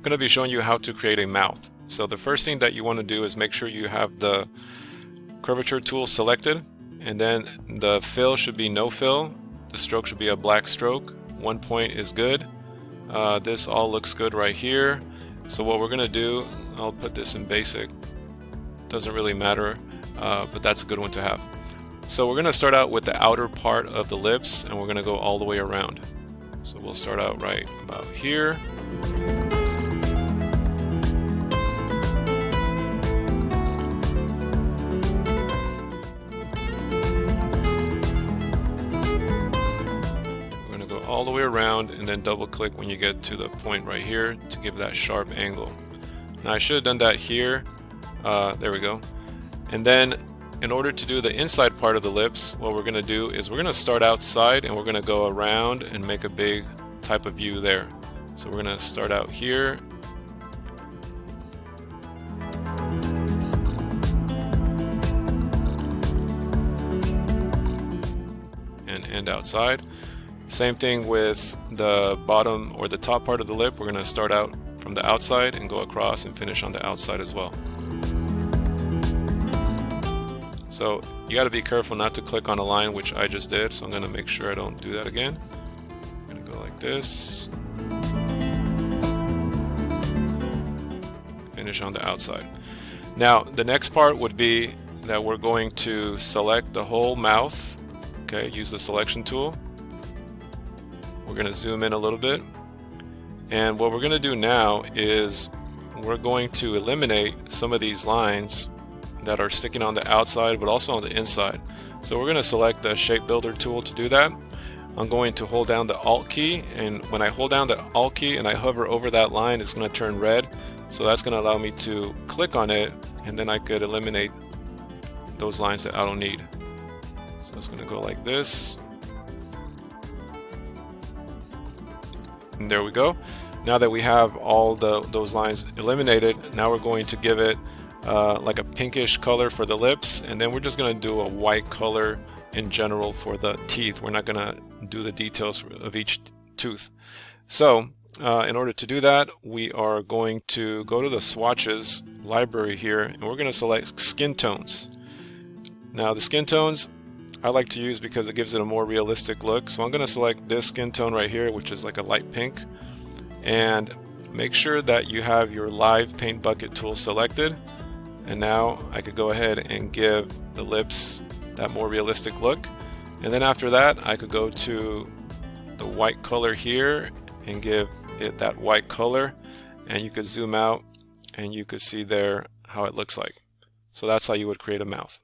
going to be showing you how to create a mouth. So the first thing that you want to do is make sure you have the curvature tool selected, and then the fill should be no fill. The stroke should be a black stroke. 1 point is good. This all looks good right here. So what we're going to do, I'll put this in basic. Doesn't really matter, but that's a good one to have. So we're going to start out with the outer part of the lips, and we're going to go all the way around. So we'll start out right about here. We're going to go all the way around and then double click when you get to the point right here to give that sharp angle. Now I should have done that here. There we go. And then in order to do the inside part of the lips, what we're going to do is we're going to start outside and we're going to go around and make a big type of view there. So we're going to start out here. And end outside. Same thing with the bottom or the top part of the lip. We're going to start out from the outside and go across and finish on the outside as well. So you got to be careful not to click on a line, which I just did, so I'm going to make sure I don't do that again. I'm going to go like this. Finish on the outside. Now the next part would be that we're going to select the whole mouth. Okay, use the selection tool. We're going to zoom in a little bit. And what we're going to do now is we're going to eliminate some of these lines that are sticking on the outside but also on the inside. So we're going to select the shape builder tool to do that. I'm going to hold down the Alt key, and when I hold down the Alt key and I hover over that line, it's going to turn red. So that's going to allow me to click on it, and then I could eliminate those lines that I don't need. So it's going to go like this. And there we go. Now that we have all those lines eliminated, now we're going to give it like a pinkish color for the lips, and then we're just going to do a white color in general for the teeth. We're not going to do the details of each tooth. So in order to do that, we are going to go to the swatches library here, and we're going to select skin tones. Now the skin tones I like to use because it gives it a more realistic look. So I'm going to select this skin tone right here, which is like a light pink, and make sure that you have your live paint bucket tool selected. And now I could go ahead and give the lips that more realistic look. And then after that, I could go to the white color here and give it that white color. And you could zoom out and you could see there how it looks like. So that's how you would create a mouth.